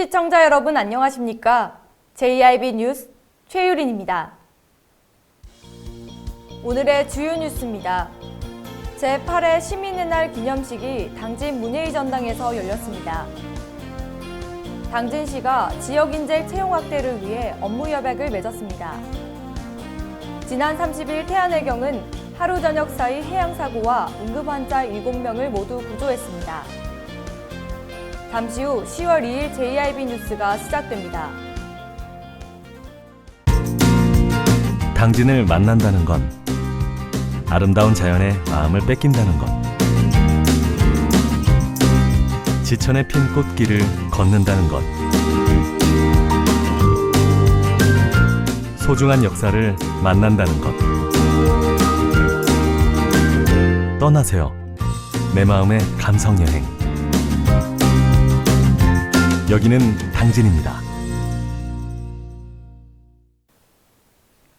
시청자 여러분 안녕하십니까? JIB 뉴스 최유린입니다. 오늘의 주요 뉴스입니다. 제8회 시민의 날 기념식이 당진 문예의 전당에서 열렸습니다. 당진시가 지역인재 채용 확대를 위해 업무 협약을 맺었습니다. 지난 30일 태안해경은 하루 저녁 사이 해양사고와 응급환자 7명을 모두 구조했습니다. 잠시 후 10월 2일 JIB 뉴스가 시작됩니다. 당진을 만난다는 건 아름다운 자연에 마음을 뺏긴다는 것. 지천에 핀 꽃길을 걷는다는 것. 소중한 역사를 만난다는 것. 떠나세요. 내 마음의 감성여행. 여기는 당진입니다.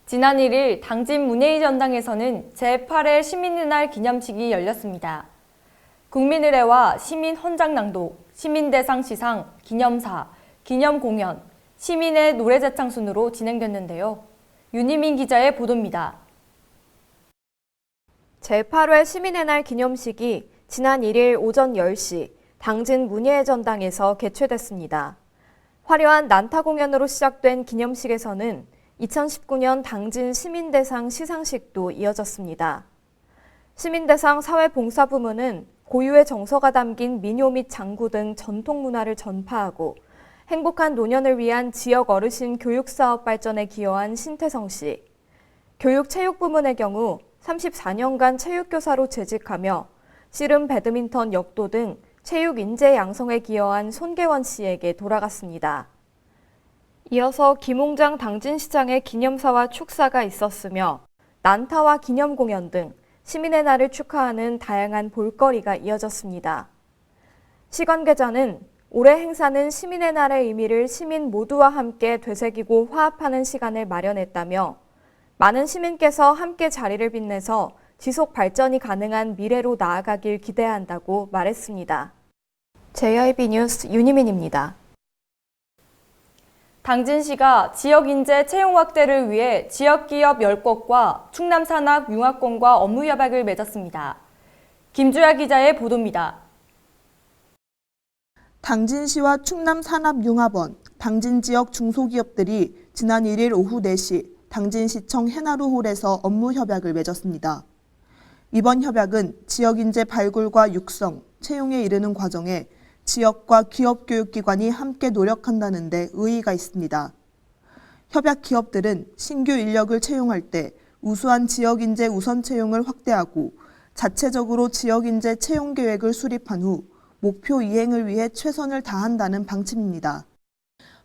지난 1일 당진 문예의 전당에서는 제8회 시민의 날 기념식이 열렸습니다. 국민의례와 시민 헌장낭독, 시민대상 시상, 기념사, 기념공연, 시민의 노래제창 순으로 진행됐는데요. 윤희민 기자의 보도입니다. 제8회 시민의 날 기념식이 지난 1일 오전 10시 당진 문예의 전당에서 개최됐습니다. 화려한 난타 공연으로 시작된 기념식에서는 2019년 당진 시민대상 시상식도 이어졌습니다. 시민대상 사회봉사부문은 고유의 정서가 담긴 민요 및 장구 등 전통 문화를 전파하고 행복한 노년을 위한 지역 어르신 교육사업 발전에 기여한 신태성 씨, 교육체육부문의 경우 34년간 체육교사로 재직하며 씨름 배드민턴 역도 등 체육 인재 양성에 기여한 손계원 씨에게 돌아갔습니다. 이어서 김홍장 당진시장의 기념사와 축사가 있었으며 난타와 기념 공연 등 시민의 날을 축하하는 다양한 볼거리가 이어졌습니다. 시 관계자는 올해 행사는 시민의 날의 의미를 시민 모두와 함께 되새기고 화합하는 시간을 마련했다며 많은 시민께서 함께 자리를 빛내서 지속 발전이 가능한 미래로 나아가길 기대한다고 말했습니다. JIB 뉴스 윤희민입니다. 당진시가 지역인재 채용 확대를 위해 지역기업 10곳과 충남산업융합공과 업무협약을 맺었습니다. 김주야 기자의 보도입니다. 당진시와 충남산업융합원, 당진지역 중소기업들이 지난 1일 오후 4시 당진시청 해나루홀에서 업무협약을 맺었습니다. 이번 협약은 지역인재 발굴과 육성, 채용에 이르는 과정에 지역과 기업교육기관이 함께 노력한다는 데 의의가 있습니다. 협약 기업들은 신규 인력을 채용할 때 우수한 지역인재 우선 채용을 확대하고 자체적으로 지역인재 채용 계획을 수립한 후 목표 이행을 위해 최선을 다한다는 방침입니다.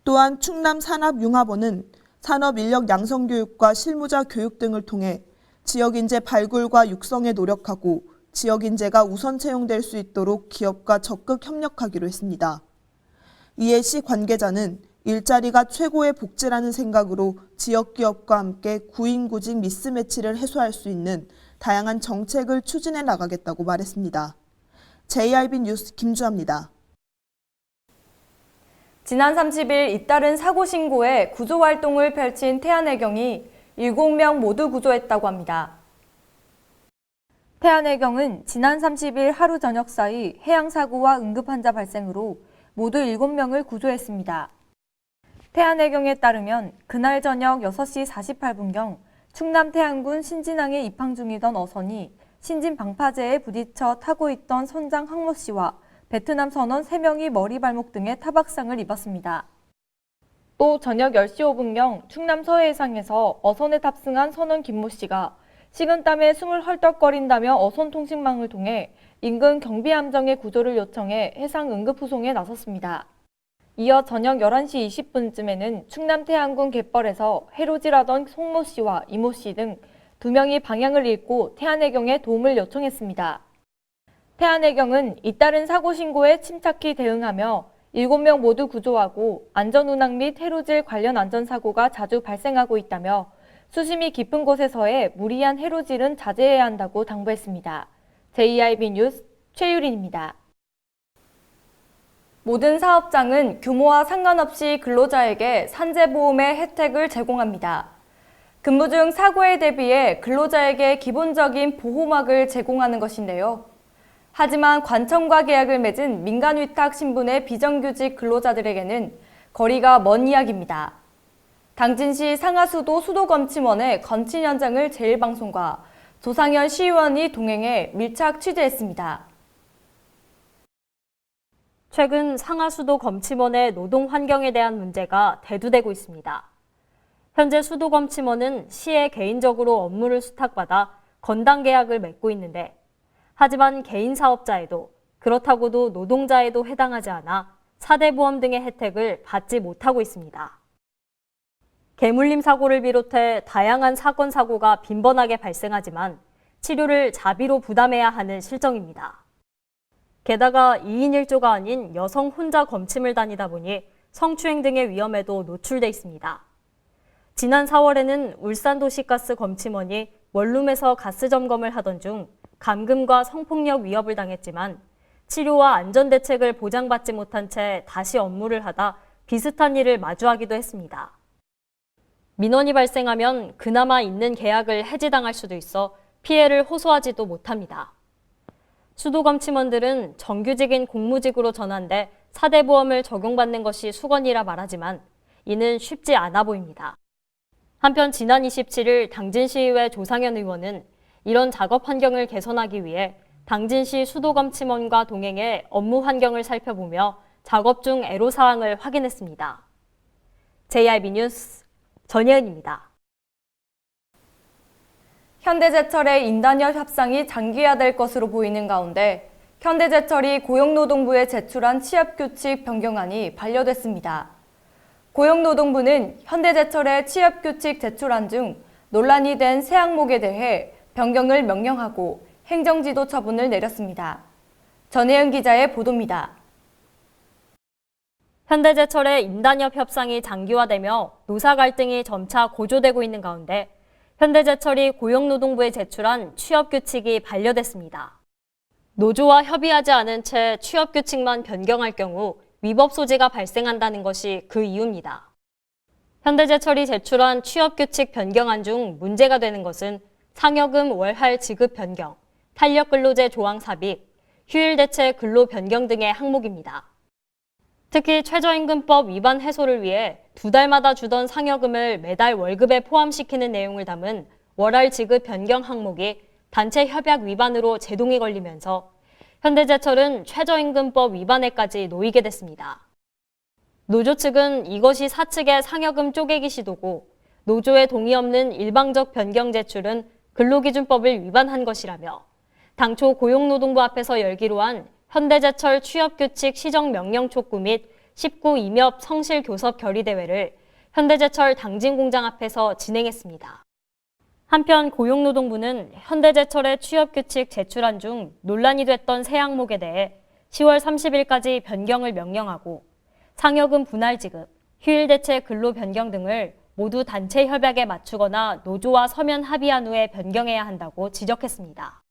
또한 충남산업융합원은 산업인력 양성교육과 실무자 교육 등을 통해 지역인재 발굴과 육성에 노력하고 지역인재가 우선 채용될 수 있도록 기업과 적극 협력하기로 했습니다. 이에 시 관계자는 일자리가 최고의 복지라는 생각으로 지역기업과 함께 구인구직 미스매치를 해소할 수 있는 다양한 정책을 추진해 나가겠다고 말했습니다. JIB 뉴스 김주아입니다. 지난 30일 잇따른 사고 신고에 구조 활동을 펼친 태안해경이 7명 모두 구조했다고 합니다. 태안해경은 지난 30일 하루 저녁 사이 해양사고와 응급환자 발생으로 모두 7명을 구조했습니다. 태안해경에 따르면 그날 저녁 6시 48분경 충남 태안군 신진항에 입항 중이던 어선이 신진 방파제에 부딪혀 타고 있던 선장 항모 씨와 베트남 선원 3명이 머리 발목 등에 타박상을 입었습니다. 또 저녁 10시 5분경 충남 서해상에서 어선에 탑승한 선원 김모 씨가 식은땀에 숨을 헐떡거린다며 어선 통신망을 통해 인근 경비함정에 구조를 요청해 해상 응급후송에 나섰습니다. 이어 저녁 11시 20분쯤에는 충남 태안군 갯벌에서 해로질하던 송모 씨와 이모 씨 등 2명이 방향을 잃고 태안해경에 도움을 요청했습니다. 태안해경은 잇따른 사고 신고에 침착히 대응하며 7명 모두 구조하고 안전운항 및 해로질 관련 안전사고가 자주 발생하고 있다며 수심이 깊은 곳에서의 무리한 해로질은 자제해야 한다고 당부했습니다. JIB 뉴스 최유린입니다. 모든 사업장은 규모와 상관없이 근로자에게 산재보험의 혜택을 제공합니다. 근무 중 사고에 대비해 근로자에게 기본적인 보호막을 제공하는 것인데요. 하지만 관청과 계약을 맺은 민간위탁 신분의 비정규직 근로자들에게는 거리가 먼 이야기입니다. 당진시 상하수도 수도검침원의 검침 현장을 제일방송과 조상현 시의원이 동행해 밀착 취재했습니다. 최근 상하수도 검침원의 노동 환경에 대한 문제가 대두되고 있습니다. 현재 수도검침원은 시에 개인적으로 업무를 수탁받아 건당 계약을 맺고 있는데, 하지만 개인 사업자에도 그렇다고도 노동자에도 해당하지 않아 사대보험 등의 혜택을 받지 못하고 있습니다. 개물림 사고를 비롯해 다양한 사건 사고가 빈번하게 발생하지만 치료를 자비로 부담해야 하는 실정입니다. 게다가 2인 1조가 아닌 여성 혼자 검침을 다니다 보니 성추행 등의 위험에도 노출돼 있습니다. 지난 4월에는 울산도시가스 검침원이 원룸에서 가스 점검을 하던 중 감금과 성폭력 위협을 당했지만 치료와 안전대책을 보장받지 못한 채 다시 업무를 하다 비슷한 일을 마주하기도 했습니다. 민원이 발생하면 그나마 있는 계약을 해지당할 수도 있어 피해를 호소하지도 못합니다. 수도검침원들은 정규직인 공무직으로 전환돼 사대보험을 적용받는 것이 수건이라 말하지만 이는 쉽지 않아 보입니다. 한편 지난 27일 당진시의회 조상현 의원은 이런 작업 환경을 개선하기 위해 당진시 수도검침원과 동행해 업무 환경을 살펴보며 작업 중 애로사항을 확인했습니다. JRB 뉴스 전예은입니다. 현대제철의 인단협 협상이 장기화될 것으로 보이는 가운데 현대제철이 고용노동부에 제출한 취업규칙 변경안이 반려됐습니다. 고용노동부는 현대제철의 취업규칙 제출안 중 논란이 된 세 항목에 대해 변경을 명령하고 행정지도 처분을 내렸습니다. 전혜은 기자의 보도입니다. 현대제철의 인단협 협상이 장기화되며 노사 갈등이 점차 고조되고 있는 가운데 현대제철이 고용노동부에 제출한 취업규칙이 반려됐습니다. 노조와 협의하지 않은 채 취업규칙만 변경할 경우 위법 소지가 발생한다는 것이 그 이유입니다. 현대제철이 제출한 취업규칙 변경안 중 문제가 되는 것은 상여금 월할 지급 변경, 탄력근로제 조항 삽입, 휴일대체 근로 변경 등의 항목입니다. 특히 최저임금법 위반 해소를 위해 2달마다 주던 상여금을 매달 월급에 포함시키는 내용을 담은 월할 지급 변경 항목이 단체 협약 위반으로 제동이 걸리면서 현대제철은 최저임금법 위반에까지 놓이게 됐습니다. 노조 측은 이것이 사측의 상여금 쪼개기 시도고 노조의 동의 없는 일방적 변경 제출은 근로기준법을 위반한 것이라며 당초 고용노동부 앞에서 열기로 한 현대제철 취업규칙 시정명령 촉구 및 19 임협 성실 교섭 결의대회를 현대제철 당진공장 앞에서 진행했습니다. 한편 고용노동부는 현대제철의 취업규칙 제출안 중 논란이 됐던 세 항목에 대해 10월 30일까지 변경을 명령하고 상여금 분할 지급, 휴일대체 근로 변경 등을 모두 단체 협약에 맞추거나 노조와 서면 합의한 후에 변경해야 한다고 지적했습니다.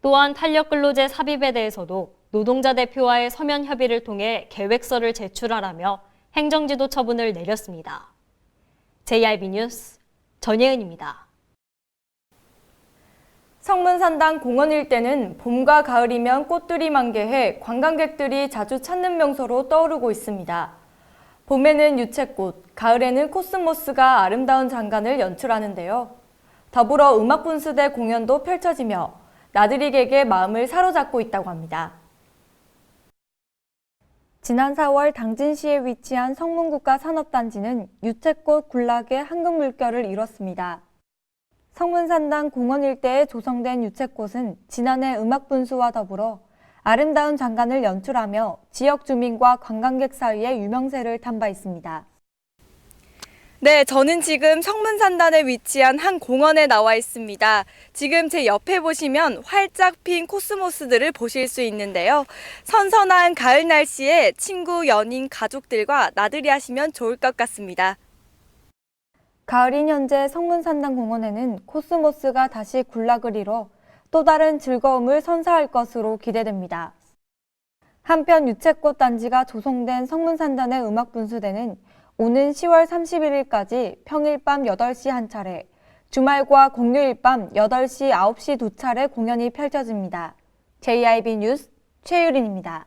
또한 탄력근로제 삽입에 대해서도 노동자 대표와의 서면 협의를 통해 계획서를 제출하라며 행정지도 처분을 내렸습니다. JRB 뉴스 전예은입니다. 성문산당 공원 일대는 봄과 가을이면 꽃들이 만개해 관광객들이 자주 찾는 명소로 떠오르고 있습니다. 봄에는 유채꽃, 가을에는 코스모스가 아름다운 장관을 연출하는데요. 더불어 음악분수대 공연도 펼쳐지며 나들이객의 마음을 사로잡고 있다고 합니다. 지난 4월 당진시에 위치한 성문국가산업단지는 유채꽃 군락의 황금 물결을 이뤘습니다. 성문산당 공원 일대에 조성된 유채꽃은 지난해 음악분수와 더불어 아름다운 장관을 연출하며 지역 주민과 관광객 사이에 유명세를 탄 바 있습니다. 네, 저는 지금 성문산단에 위치한 한 공원에 나와 있습니다. 지금 제 옆에 보시면 활짝 핀 코스모스들을 보실 수 있는데요. 선선한 가을 날씨에 친구, 연인, 가족들과 나들이 하시면 좋을 것 같습니다. 가을인 현재 성문산단 공원에는 코스모스가 다시 군락을 이뤄 또 다른 즐거움을 선사할 것으로 기대됩니다. 한편 유채꽃 단지가 조성된 성문산단의 음악분수대는 오는 10월 31일까지 평일 밤 8시 한 차례, 주말과 공휴일 밤 8시, 9시 두 차례 공연이 펼쳐집니다. JIB 뉴스 최유린입니다.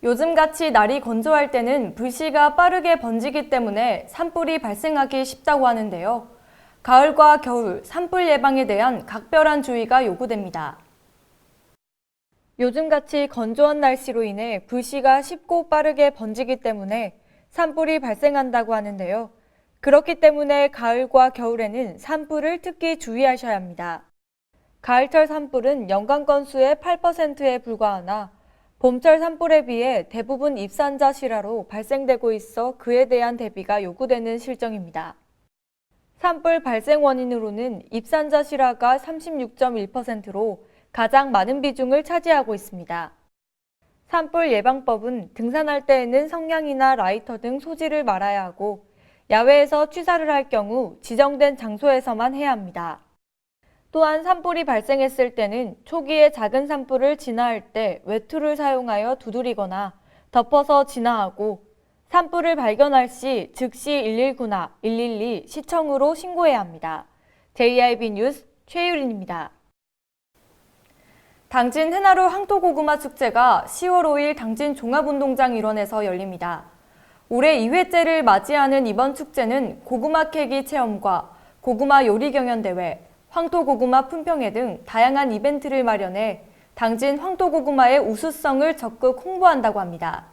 요즘같이 날이 건조할 때는 불씨가 빠르게 번지기 때문에 산불이 발생하기 쉽다고 하는데요. 가을과 겨울, 산불 예방에 대한 각별한 주의가 요구됩니다. 요즘같이 건조한 날씨로 인해 불씨가 쉽고 빠르게 번지기 때문에 산불이 발생한다고 하는데요. 그렇기 때문에 가을과 겨울에는 산불을 특히 주의하셔야 합니다. 가을철 산불은 연간 건수의 8%에 불과하나 봄철 산불에 비해 대부분 입산자 실화로 발생되고 있어 그에 대한 대비가 요구되는 실정입니다. 산불 발생 원인으로는 입산자 실화가 36.1%로 가장 많은 비중을 차지하고 있습니다. 산불 예방법은 등산할 때에는 성냥이나 라이터 등 소지를 말아야 하고 야외에서 취사를 할 경우 지정된 장소에서만 해야 합니다. 또한 산불이 발생했을 때는 초기에 작은 산불을 진화할 때 외투를 사용하여 두드리거나 덮어서 진화하고 산불을 발견할 시 즉시 119나 112 시청으로 신고해야 합니다. JIB 뉴스 최유린입니다. 당진 해나루 황토고구마 축제가 10월 5일 당진 종합운동장 일원에서 열립니다. 올해 2회째를 맞이하는 이번 축제는 고구마 캐기 체험과 고구마 요리 경연대회, 황토고구마 품평회 등 다양한 이벤트를 마련해 당진 황토고구마의 우수성을 적극 홍보한다고 합니다.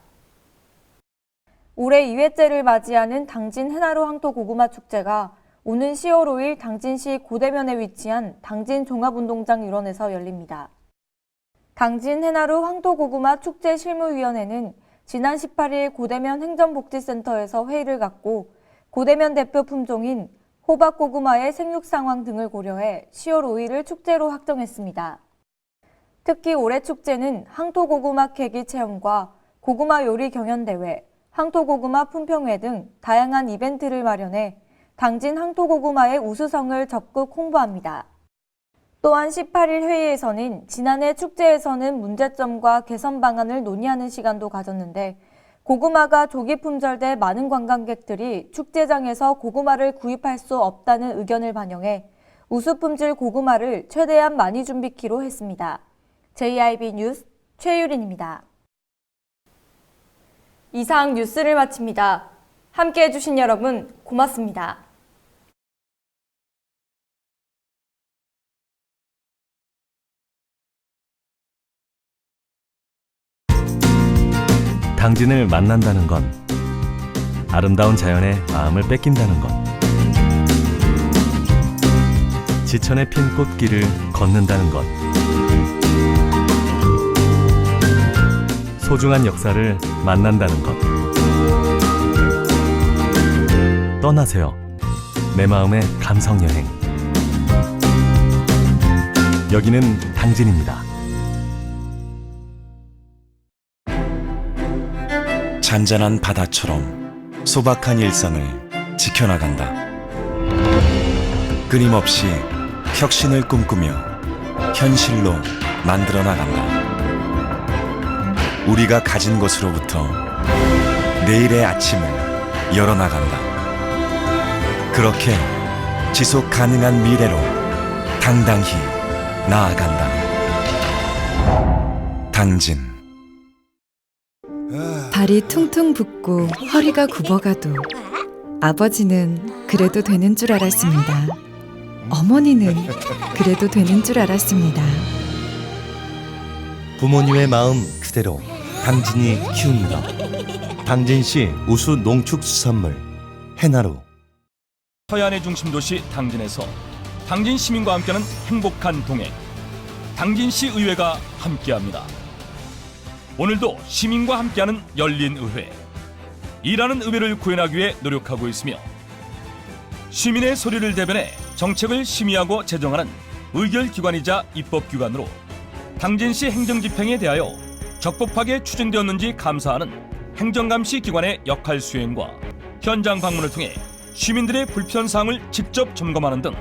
올해 2회째를 맞이하는 당진 해나루 황토고구마 축제가 오는 10월 5일 당진시 고대면에 위치한 당진 종합운동장 일원에서 열립니다. 당진 해나루 황토고구마 축제실무위원회는 지난 18일 고대면 행정복지센터에서 회의를 갖고 고대면 대표 품종인 호박고구마의 생육 상황 등을 고려해 10월 5일을 축제로 확정했습니다. 특히 올해 축제는 황토고구마 캐기 체험과 고구마 요리 경연대회, 황토고구마 품평회 등 다양한 이벤트를 마련해 당진 황토고구마의 우수성을 적극 홍보합니다. 또한 18일 회의에서는 지난해 축제에서는 문제점과 개선 방안을 논의하는 시간도 가졌는데 고구마가 조기 품절돼 많은 관광객들이 축제장에서 고구마를 구입할 수 없다는 의견을 반영해 우수품질 고구마를 최대한 많이 준비키로 했습니다. JIB 뉴스 최유린입니다. 이상 뉴스를 마칩니다. 함께해 주신 여러분 고맙습니다. 당진을 만난다는 건 아름다운 자연에 마음을 뺏긴다는 것. 지천에 핀 꽃길을 걷는다는 것. 소중한 역사를 만난다는 것. 떠나세요. 내 마음의 감성 여행. 여기는 당진입니다. 잔잔한 바다처럼 소박한 일상을 지켜나간다. 끊임없이 혁신을 꿈꾸며 현실로 만들어 나간다. 우리가 가진 것으로부터 내일의 아침을 열어나간다. 그렇게 지속 가능한 미래로 당당히 나아간다. 당진. 발이 퉁퉁 붓고 허리가 굽어가도 아버지는 그래도 되는 줄 알았습니다. 어머니는 그래도 되는 줄 알았습니다. 부모님의 마음 그대로 당진이 키웁니다. 당진시 우수 농축수산물 해나루. 서해안의 중심도시 당진에서 당진 시민과 함께하는 행복한 동행, 당진시 의회가 함께합니다. 오늘도 시민과 함께하는 열린 의회, 일하는 의회를 구현하기 위해 노력하고 있으며 시민의 소리를 대변해 정책을 심의하고 제정하는 의결기관이자 입법기관으로 당진시 행정집행에 대하여 적법하게 추진되었는지 감사하는 행정감시 기관의 역할 수행과 현장 방문을 통해 시민들의 불편사항을 직접 점검하는 등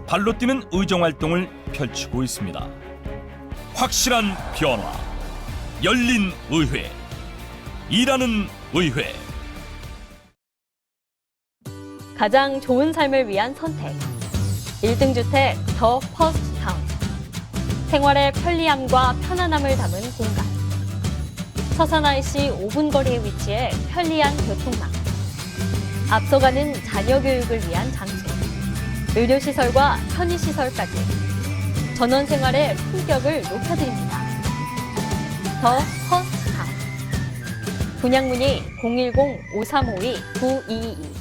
발로 뛰는 의정활동을 펼치고 있습니다. 확실한 변화, 열린 의회. 일하는 의회. 가장 좋은 삶을 위한 선택. 1등 주택 더 퍼스트 타운. 생활의 편리함과 편안함을 담은 공간. 서산 IC 5분 거리에 위치해 편리한 교통망. 앞서가는 자녀 교육을 위한 장치. 의료시설과 편의시설까지. 전원 생활의 품격을 높여드립니다. 더 퍼스트 타운. 분양 문의 010-5352-9222.